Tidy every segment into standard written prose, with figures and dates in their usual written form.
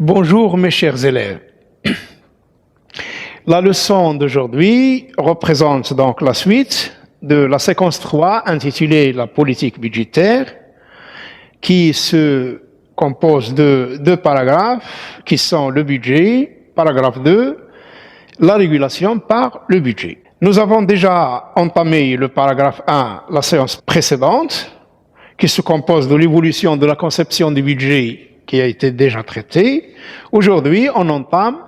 Bonjour mes chers élèves. La leçon d'aujourd'hui représente donc la suite de la séquence 3 intitulée La politique budgétaire, qui se compose de deux paragraphes qui sont le budget, paragraphe 2, la régulation par le budget. Nous avons déjà entamé le paragraphe 1 la séance précédente, qui se compose de l'évolution de la conception du budget qui a été déjà traitée. Aujourd'hui, on entame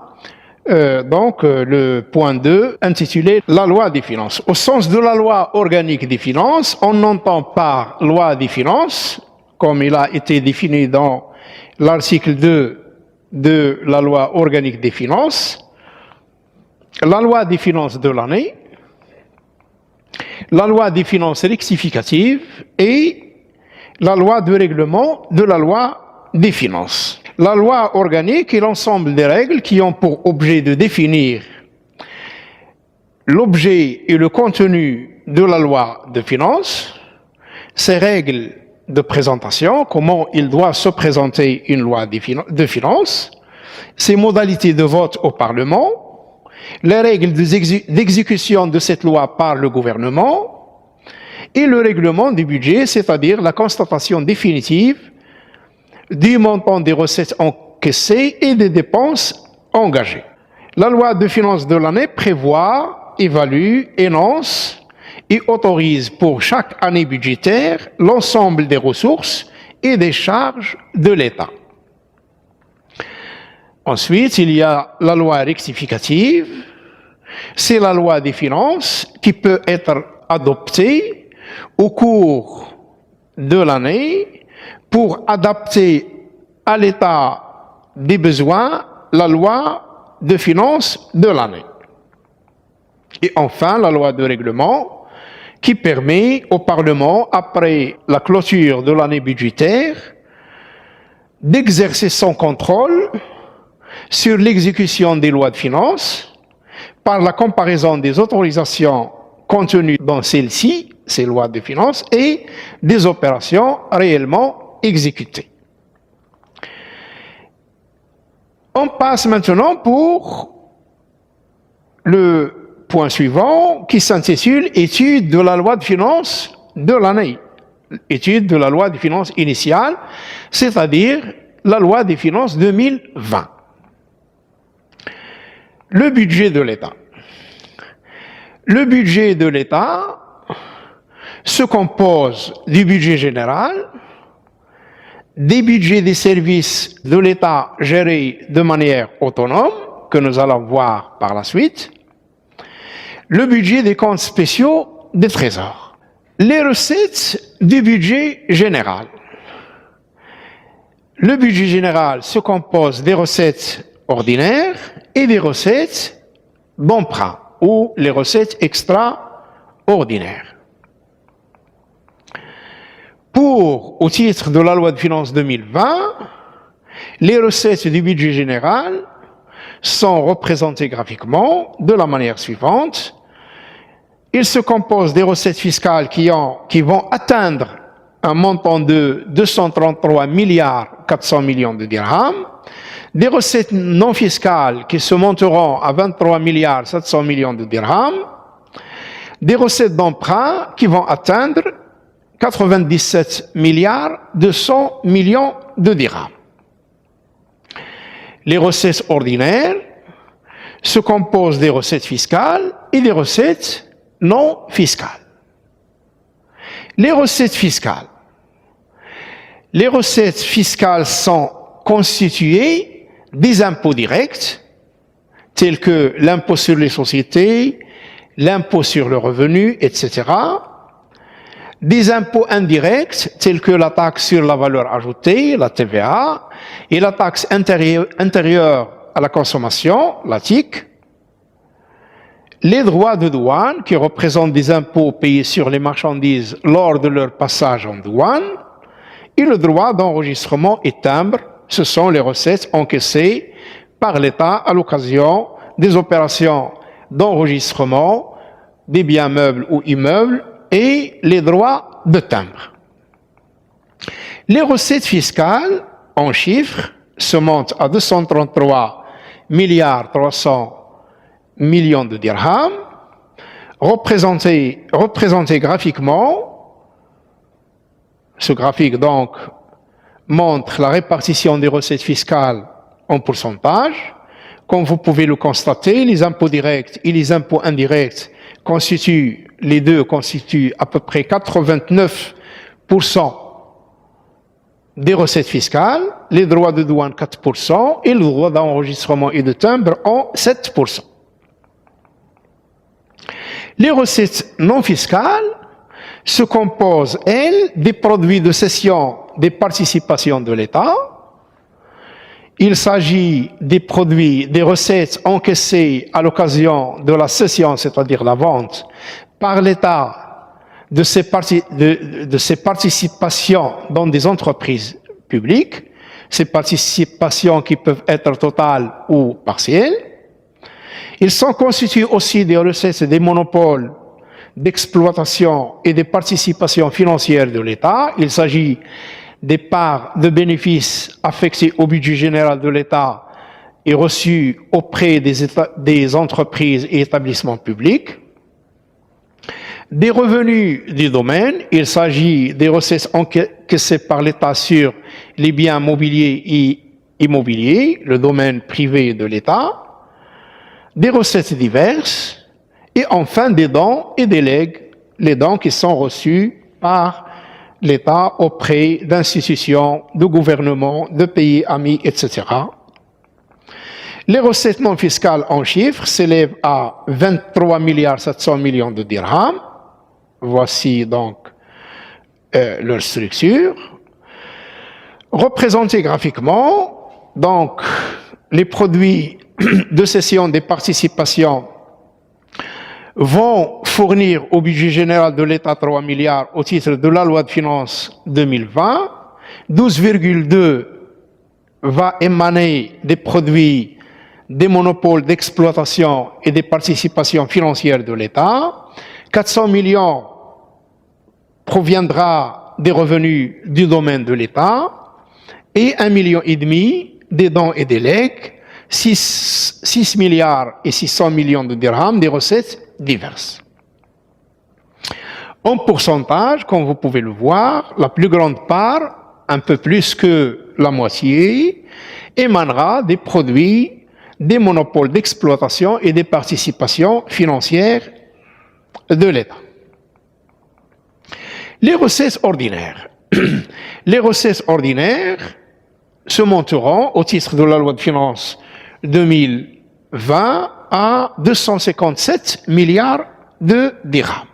le point 2 intitulé La loi des finances. Au sens de la loi organique des finances, on entend par loi des finances, comme il a été défini dans l'article 2 de la loi organique des finances, la loi des finances de l'année, la loi des finances rectificatives et la loi de règlement de la loi des finances. La loi organique est l'ensemble des règles qui ont pour objet de définir l'objet et le contenu de la loi de finances, ces règles de présentation, comment il doit se présenter une loi de finances, ses modalités de vote au Parlement, les règles d'exécution de cette loi par le gouvernement et le règlement du budget, c'est-à-dire la constatation définitive du montant des recettes encaissées et des dépenses engagées. La loi de finances de l'année prévoit, évalue, énonce et autorise pour chaque année budgétaire l'ensemble des ressources et des charges de l'État. Ensuite, il y a la loi rectificative. C'est la loi des finances qui peut être adoptée au cours de l'année pour adapter à l'état des besoins la loi de finances de l'année. Et enfin, la loi de règlement qui permet au Parlement, après la clôture de l'année budgétaire, d'exercer son contrôle sur l'exécution des lois de finances par la comparaison des autorisations contenues dans celles-ci, ces lois de finances, et des opérations réellement exécutées. On passe maintenant pour le point suivant qui s'intitule « Étude de la loi de finances de l'année ». Étude de la loi de finances initiale, c'est-à-dire la loi des finances 2020. Le budget de l'État. Le budget de l'État se compose du budget général, des budgets des services de l'État gérés de manière autonome, que nous allons voir par la suite, le budget des comptes spéciaux des trésors, les recettes du budget général. Le budget général se compose des recettes ordinaires et des recettes d'emprunt, ou les recettes extraordinaires. Au titre de la loi de finances 2020, les recettes du budget général sont représentées graphiquement de la manière suivante. Il se compose des recettes fiscales qui vont atteindre un montant de 233 milliards 400 millions de dirhams, des recettes non fiscales qui se monteront à 23 milliards 700 millions de dirhams, des recettes d'emprunt qui vont atteindre 97 milliards 200 millions de dirhams. Les recettes ordinaires se composent des recettes fiscales et des recettes non fiscales. Les recettes fiscales. Les recettes fiscales sont constituées des impôts directs, tels que l'impôt sur les sociétés, l'impôt sur le revenu, etc., des impôts indirects, tels que la taxe sur la valeur ajoutée, la TVA, et la taxe intérieure à la consommation, la TIC, les droits de douane, qui représentent des impôts payés sur les marchandises lors de leur passage en douane, et le droit d'enregistrement et timbre, ce sont les recettes encaissées par l'État à l'occasion des opérations d'enregistrement des biens meubles ou immeubles, et les droits de timbre. Les recettes fiscales, en chiffres, se monte à 233 milliards 300 millions de dirhams, représenté graphiquement. Ce graphique donc montre la répartition des recettes fiscales en pourcentage. Comme vous pouvez le constater, les impôts directs et les impôts indirects les deux constituent à peu près 89% des recettes fiscales, les droits de douane 4% et le droit d'enregistrement et de timbre en 7%. Les recettes non fiscales se composent, elles, des produits de cession des participations de l'État. Il s'agit des recettes encaissées à l'occasion de la cession, c'est-à-dire la vente, par l'État de ses participations dans des entreprises publiques, ces participations qui peuvent être totales ou partielles. Ils sont constitués aussi des recettes des monopoles d'exploitation et des participations financières de l'État. Il s'agit des parts de bénéfices affectés au budget général de l'État et reçues auprès des entreprises et établissements publics. Des revenus du domaine, il s'agit des recettes encaissées par l'État sur les biens mobiliers et immobiliers, le domaine privé de l'État, des recettes diverses, et enfin des dons et des legs, les dons qui sont reçus par l'État auprès d'institutions, de gouvernements, de pays amis, etc. Les recettes non fiscales en chiffres s'élèvent à 23 milliards 700 millions de dirhams. Voici donc leur structure. Représentée graphiquement, donc les produits de cession des participations vont fournir au budget général de l'État 3 milliards au titre de la loi de finances 2020. 12,2 va émaner des produits des monopoles d'exploitation et des participations financières de l'État. 400 millions proviendra des revenus du domaine de l'État et 1,5 million des dons et des legs, 6 milliards et 600 millions de dirhams des recettes diverses. En pourcentage, comme vous pouvez le voir, la plus grande part, un peu plus que la moitié, émanera des produits des monopoles d'exploitation et des participations financières de l'État. Les recettes ordinaires. Les recettes ordinaires se monteront au titre de la loi de finances 2020 à 257 milliards de dirhams.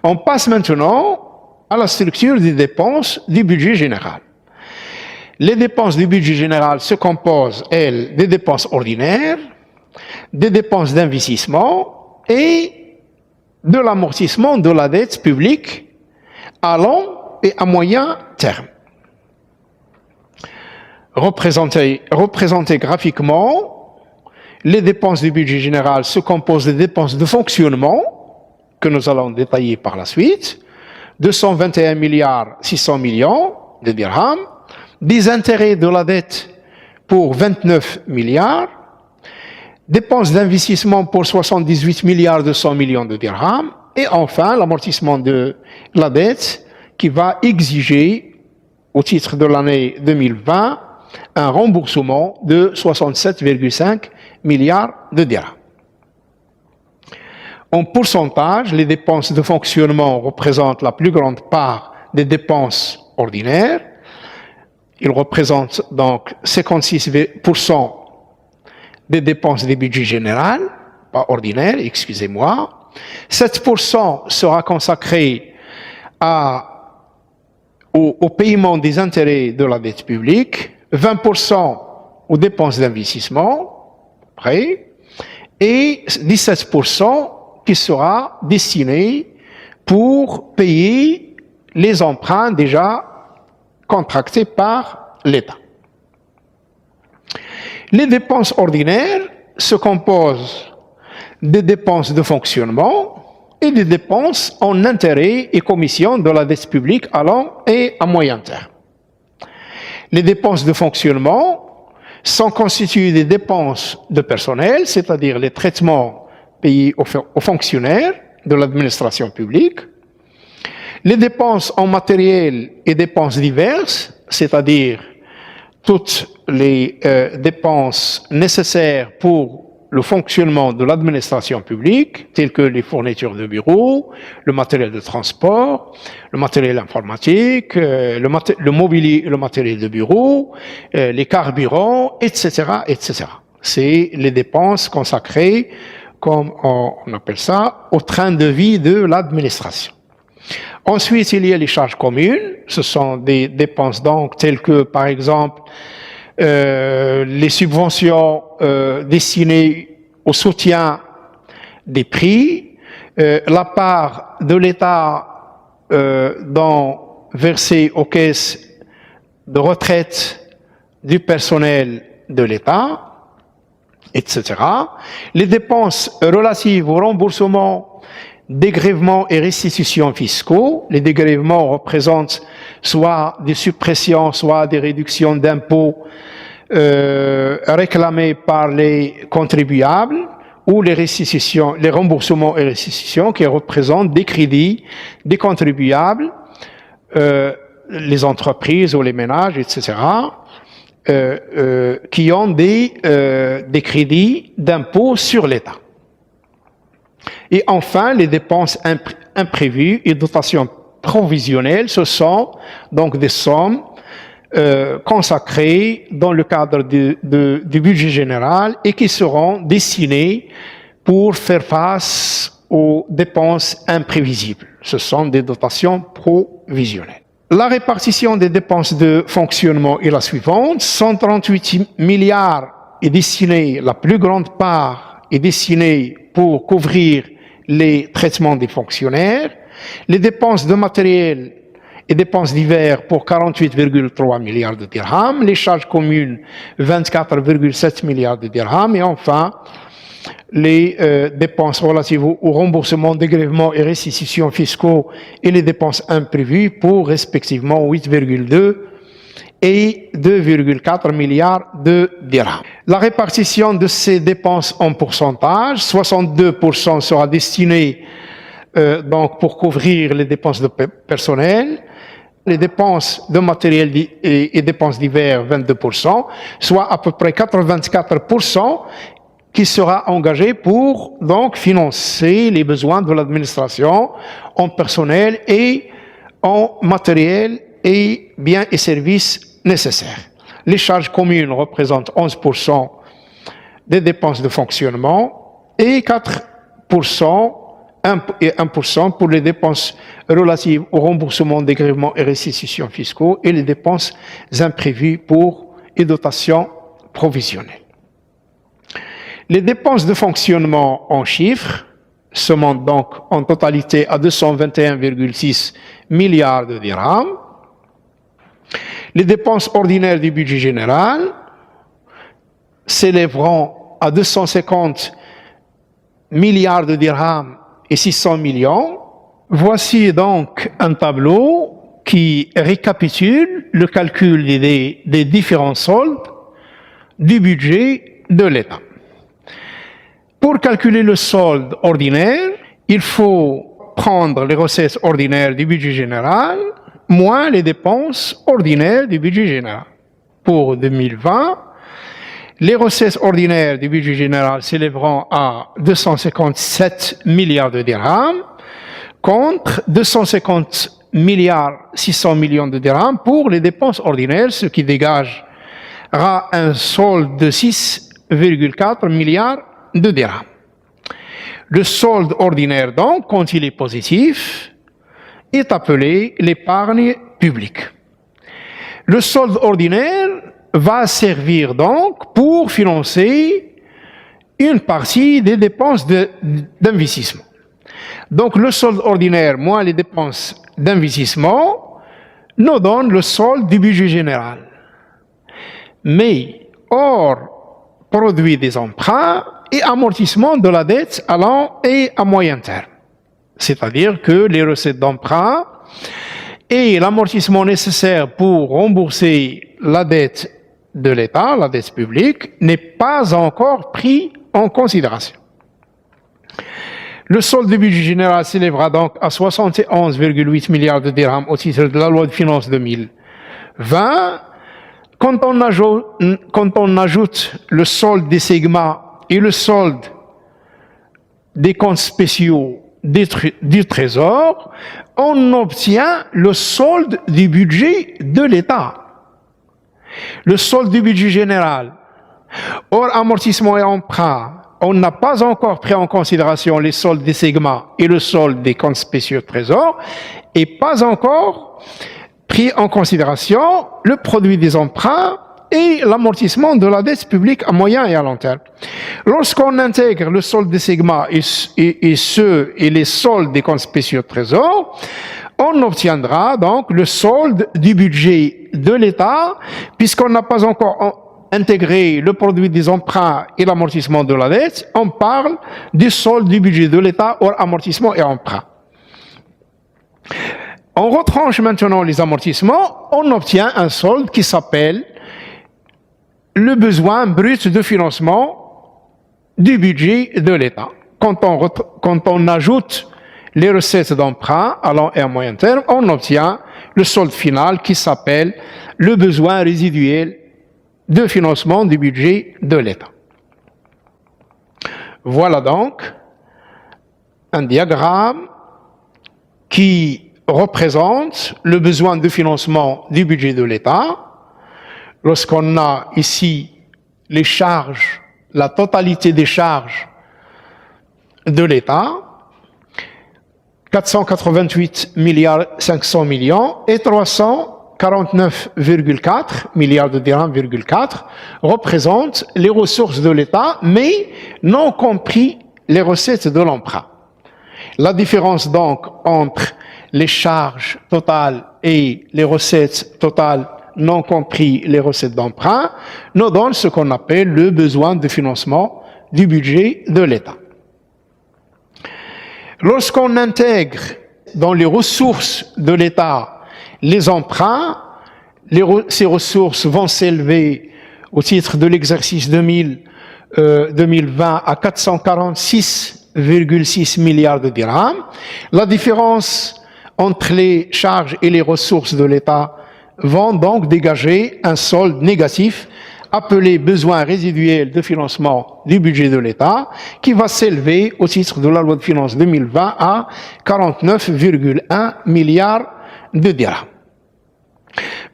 On passe maintenant à la structure des dépenses du budget général. Les dépenses du budget général se composent, elles, des dépenses ordinaires, des dépenses d'investissement et de l'amortissement de la dette publique à long et à moyen terme. Représentées graphiquement, les dépenses du budget général se composent des dépenses de fonctionnement, que nous allons détailler par la suite, 221 milliards 600 millions de dirhams, des intérêts de la dette pour 29 milliards, dépenses d'investissement pour 78 milliards 200 millions de dirhams, et enfin l'amortissement de la dette qui va exiger, au titre de l'année 2020, un remboursement de 67,5 milliards de dirhams. En pourcentage, les dépenses de fonctionnement représentent la plus grande part des dépenses ordinaires. Ils représentent donc 56% des dépenses du budget général, pas ordinaire, excusez-moi. 7% sera consacré au paiement des intérêts de la dette publique, 20% aux dépenses d'investissement, et 17% qui sera destiné pour payer les emprunts déjà contractés par l'État. Les dépenses ordinaires se composent des dépenses de fonctionnement et des dépenses en intérêts et commissions de la dette publique à long et à moyen terme. Les dépenses de fonctionnement sont constituées des dépenses de personnel, c'est-à-dire les traitements payés aux fonctionnaires de l'administration publique. Les dépenses en matériel et dépenses diverses, c'est-à-dire toutes les dépenses nécessaires pour le fonctionnement de l'administration publique, telles que les fournitures de bureau, le matériel de transport, le matériel informatique, le mobilier et le matériel de bureau, les carburants, etc., etc. C'est les dépenses consacrées, comme on appelle ça, au train de vie de l'administration. Ensuite, il y a les charges communes. Ce sont des dépenses donc telles que, par exemple, les subventions destinées au soutien des prix, la part de l'État versée aux caisses de retraite du personnel de l'État, etc. Les dépenses relatives au remboursement dégrèvements et restitutions fiscaux. Les dégrèvements représentent soit des suppressions, soit des réductions d'impôts réclamées par les contribuables, ou les restitutions, les remboursements et restitutions qui représentent des crédits des contribuables, les entreprises ou les ménages, etc., qui ont des crédits d'impôts sur l'État. Et enfin, les dépenses imprévues et dotations provisionnelles, ce sont donc des sommes consacrées dans le cadre du budget général et qui seront destinées pour faire face aux dépenses imprévisibles. Ce sont des dotations provisionnelles. La répartition des dépenses de fonctionnement est la suivante. 138 milliards est destinée, la plus grande part est destinée pour couvrir les traitements des fonctionnaires, les dépenses de matériel et dépenses divers pour 48,3 milliards de dirhams, les charges communes 24,7 milliards de dirhams, et enfin les dépenses relatives au remboursement, dégrèvements et restitutions fiscaux et les dépenses imprévues pour respectivement 8,2 et 2,4 milliards de dirhams. La répartition de ces dépenses en pourcentage, 62% sera destiné donc pour couvrir les dépenses de personnel, les dépenses de matériel et dépenses divers 22%, soit à peu près 84% qui sera engagé pour donc financer les besoins de l'administration en personnel et en matériel et biens et services nécessaires. Les charges communes représentent 11% des dépenses de fonctionnement et 4% et 1% pour les dépenses relatives au remboursement, dégrèvements et restitutions fiscaux et les dépenses imprévues pour et dotations provisionnelles. Les dépenses de fonctionnement en chiffres se montent donc en totalité à 221,6 milliards de dirhams. Les dépenses ordinaires du budget général s'élèveront à 250 milliards de dirhams et 600 millions. Voici donc un tableau qui récapitule le calcul des différents soldes du budget de l'État. Pour calculer le solde ordinaire, il faut prendre les recettes ordinaires du budget général moins les dépenses ordinaires du budget général. Pour 2020, les recettes ordinaires du budget général s'élèveront à 257 milliards de dirhams contre 250 milliards 600 millions de dirhams pour les dépenses ordinaires, ce qui dégagera un solde de 6,4 milliards de dirhams. Le solde ordinaire, donc, quand il est positif, est appelé l'épargne publique. Le solde ordinaire va servir donc pour financer une partie des dépenses d'investissement. Donc le solde ordinaire moins les dépenses d'investissement nous donne le solde du budget général. Mais hors produit des emprunts et amortissement de la dette à long et à moyen terme. C'est-à-dire que les recettes d'emprunt et l'amortissement nécessaire pour rembourser la dette de l'État, la dette publique, n'est pas encore pris en considération. Le solde du budget général s'élèvera donc à 71,8 milliards de dirhams au titre de la loi de finances 2020. Quand on ajoute le solde des segments et le solde des comptes spéciaux du Trésor, on obtient le solde du budget de l'État. Le solde du budget général, hors amortissement et emprunt, on n'a pas encore pris en considération les soldes des segments et le solde des comptes spéciaux du Trésor, et pas encore pris en considération le produit des emprunts et l'amortissement de la dette publique à moyen et à long terme. Lorsqu'on intègre le solde des segments et les soldes des comptes spéciaux du Trésor, on obtiendra donc le solde du budget de l'État, puisqu'on n'a pas encore intégré le produit des emprunts et l'amortissement de la dette. On parle du solde du budget de l'État hors amortissement et emprunt. On retranche maintenant les amortissements, on obtient un solde qui s'appelle le besoin brut de financement du budget de l'État. Quand on ajoute les recettes d'emprunt à long et à moyen terme, on obtient le solde final qui s'appelle le besoin résiduel de financement du budget de l'État. Voilà donc un diagramme qui représente le besoin de financement du budget de l'État. Lorsqu'on a ici les charges, la totalité des charges de l'État, 488 milliards 500 millions et 349,4 milliards de dirhams, représentent les ressources de l'État, mais non compris les recettes de l'emprunt. La différence donc entre les charges totales et les recettes totales, non compris les recettes d'emprunt, nous donne ce qu'on appelle le besoin de financement du budget de l'État. Lorsqu'on intègre dans les ressources de l'État les emprunts, ces ressources vont s'élever au titre de l'exercice 2020 à 446,6 milliards de dirhams. La différence entre les charges et les ressources de l'État vont donc dégager un solde négatif appelé besoin résiduel de financement du budget de l'État, qui va s'élever au titre de la loi de finances 2020 à 49,1 milliards de dirhams.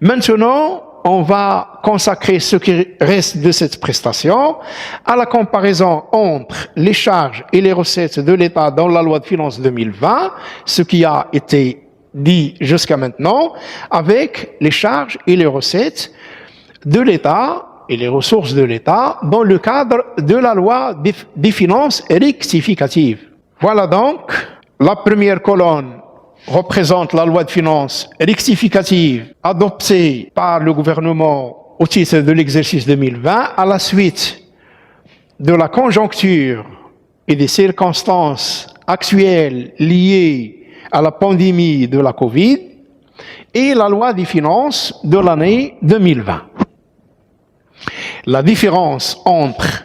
Maintenant, on va consacrer ce qui reste de cette prestation à la comparaison entre les charges et les recettes de l'État dans la loi de finances 2020, ce qui a été dit jusqu'à maintenant, avec les charges et les recettes de l'État et les ressources de l'État dans le cadre de la loi des finances rectificatives. Voilà donc, la première colonne représente la loi de finances rectificative adoptée par le gouvernement au titre de l'exercice 2020 à la suite de la conjoncture et des circonstances actuelles liées à la pandémie de la Covid et la loi des finances de l'année 2020. La différence entre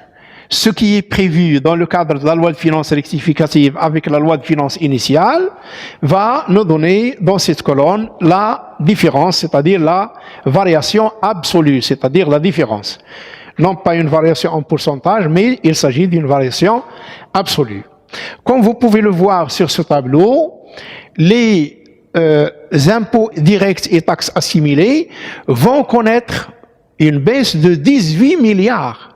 ce qui est prévu dans le cadre de la loi de finances rectificative avec la loi de finances initiale va nous donner dans cette colonne la différence, c'est-à-dire la variation absolue, c'est-à-dire la différence. Non pas une variation en pourcentage, mais il s'agit d'une variation absolue. Comme vous pouvez le voir sur ce tableau, les impôts directs et taxes assimilées vont connaître une baisse de 18 milliards.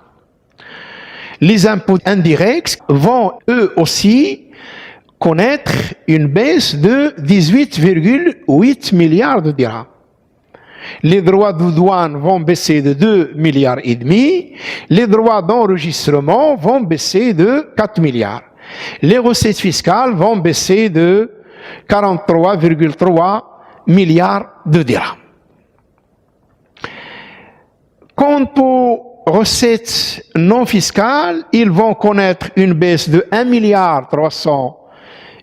Les impôts indirects vont eux aussi connaître une baisse de 18,8 milliards de dirhams. Les droits de douane vont baisser de 2 milliards et demi. Les droits d'enregistrement vont baisser de 4 milliards. Les recettes fiscales vont baisser de 43,3 milliards de dirhams. Quant aux recettes non fiscales, ils vont connaître une baisse de 1,3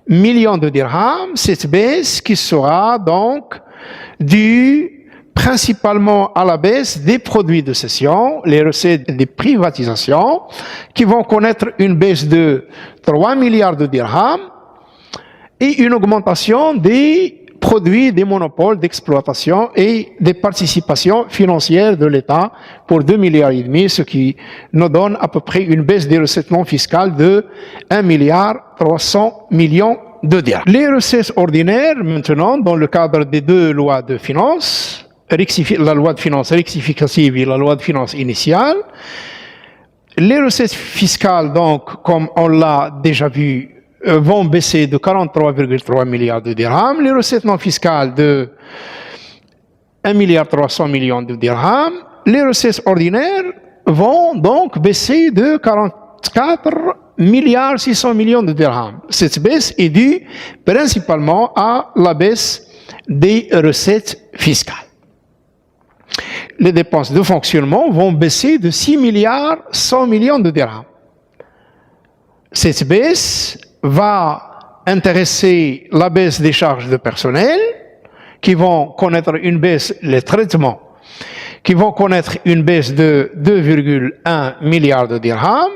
milliard de dirhams. Cette baisse qui sera donc dû principalement à la baisse des produits de cession, les recettes des privatisations, qui vont connaître une baisse de 3 milliards de dirhams et une augmentation des produits des monopoles d'exploitation et des participations financières de l'État pour 2,5 milliards, ce qui nous donne à peu près une baisse des recettes non fiscales de 1,3 milliard de dirhams. Les recettes ordinaires, maintenant, dans le cadre des deux lois de finances, la loi de finances rectificative et la loi de finances initiale, les recettes fiscales, donc, comme on l'a déjà vu, vont baisser de 43,3 milliards de dirhams. Les recettes non fiscales de 1,3 milliard de dirhams. Les recettes ordinaires vont donc baisser de 44,6 milliards de dirhams. Cette baisse est due principalement à la baisse des recettes fiscales. Les dépenses de fonctionnement vont baisser de 6,1 milliards de dirhams. Cette baisse va intéresser la baisse des charges de personnel, qui vont connaître une baisse, les traitements, qui vont connaître une baisse de 2,1 milliards de dirhams,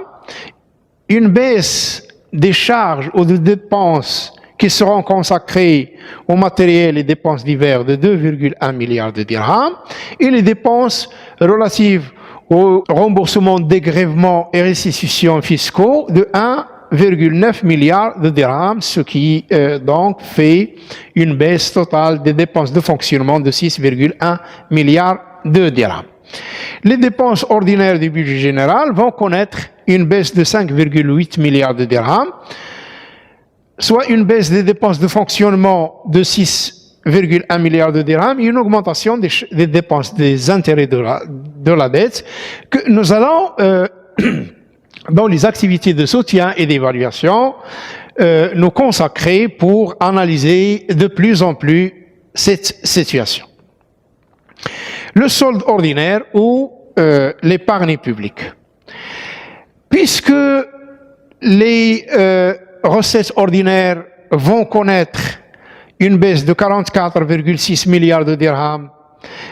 une baisse des charges ou de dépenses qui seront consacrées au matériel et dépenses diverses de 2,1 milliards de dirhams, et les dépenses relatives au remboursement des dégrèvements et restitutions fiscaux de 1,9 milliard de dirhams, ce qui donc fait une baisse totale des dépenses de fonctionnement de 6,1 milliards de dirhams. Les dépenses ordinaires du budget général vont connaître une baisse de 5,8 milliards de dirhams, soit une baisse des dépenses de fonctionnement de 6,1 milliards de dirhams et une augmentation des dépenses des intérêts de la dette que nous allons, dans les activités de soutien et d'évaluation, nous consacrer pour analyser de plus en plus cette situation. Le solde ordinaire ou l'épargne publique. Puisque les recettes ordinaires vont connaître une baisse de 44,6 milliards de dirhams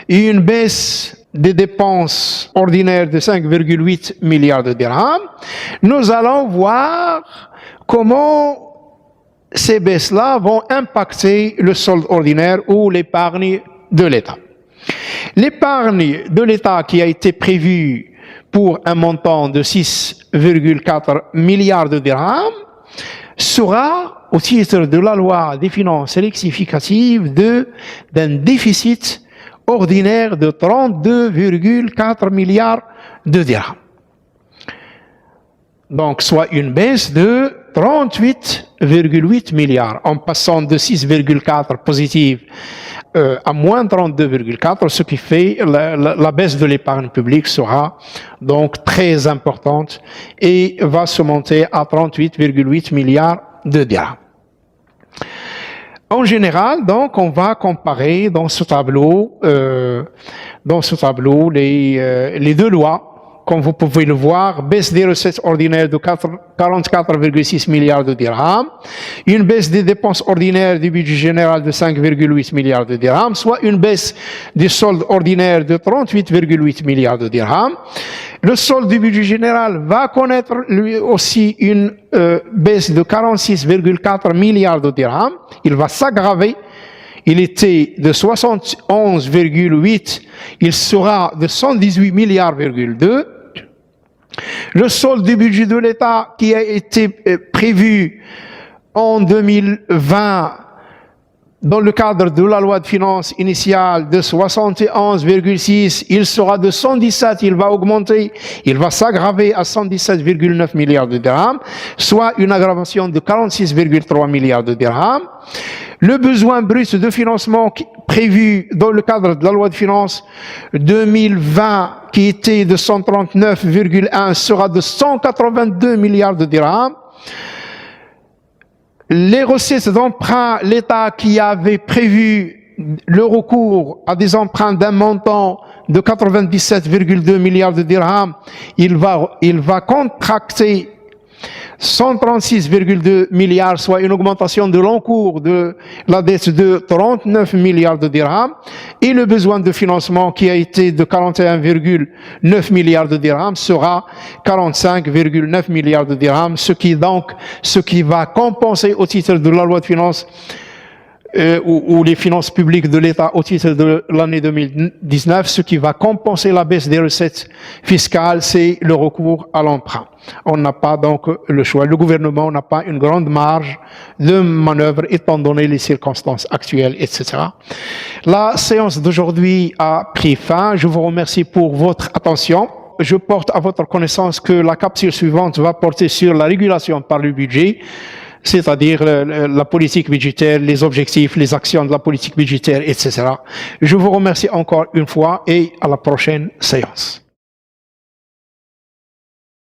et une baisse des dépenses ordinaires de 5,8 milliards de dirhams, nous allons voir comment ces baisses-là vont impacter le solde ordinaire ou l'épargne de l'État. L'épargne de l'État qui a été prévue pour un montant de 6,4 milliards de dirhams sera, au titre de la loi des finances rectificatives, d'un déficit ordinaire de 32,4 milliards de dirhams. Donc, soit une baisse de 38,8 milliards, en passant de 6,4 positive à moins 32,4, ce qui fait la baisse de l'épargne publique sera donc très importante et va se monter à 38,8 milliards de dirhams. En général, donc, on va comparer dans ce tableau les deux lois. Comme vous pouvez le voir, baisse des recettes ordinaires de 44,6 milliards de dirhams, une baisse des dépenses ordinaires du budget général de 5,8 milliards de dirhams, soit une baisse des soldes ordinaires de 38,8 milliards de dirhams. Le solde du budget général va connaître lui aussi une baisse de 46,4 milliards de dirhams. Il va s'aggraver. Il était de 71,8, il sera de 118 milliards,2. Le solde du budget de l'État qui a été prévu en 2020 dans le cadre de la loi de finances initiale de 71,6, il sera de 117, il va augmenter, il va s'aggraver à 117,9 milliards de dirhams, soit une aggravation de 46,3 milliards de dirhams. Le besoin brut de financement prévu dans le cadre de la loi de finances 2020, qui était de 139,1, sera de 182 milliards de dirhams. Les recettes d'emprunt, l'État qui avait prévu le recours à des emprunts d'un montant de 97,2 milliards de dirhams, il va contracter 136,2 milliards, soit une augmentation de l'encours de la dette de 39 milliards de dirhams, et le besoin de financement qui a été de 41,9 milliards de dirhams sera 45,9 milliards de dirhams, ce qui va compenser au titre de la loi de finances ou les finances publiques de l'État au titre de l'année 2019, ce qui va compenser la baisse des recettes fiscales, c'est le recours à l'emprunt. On n'a pas donc le choix. Le gouvernement n'a pas une grande marge de manœuvre étant donné les circonstances actuelles, etc. La séance d'aujourd'hui a pris fin. Je vous remercie pour votre attention. Je porte à votre connaissance que la capsule suivante va porter sur la régulation par le budget, c'est-à-dire la politique budgétaire, les objectifs, les actions de la politique budgétaire, etc. Je vous remercie encore une fois et à la prochaine séance.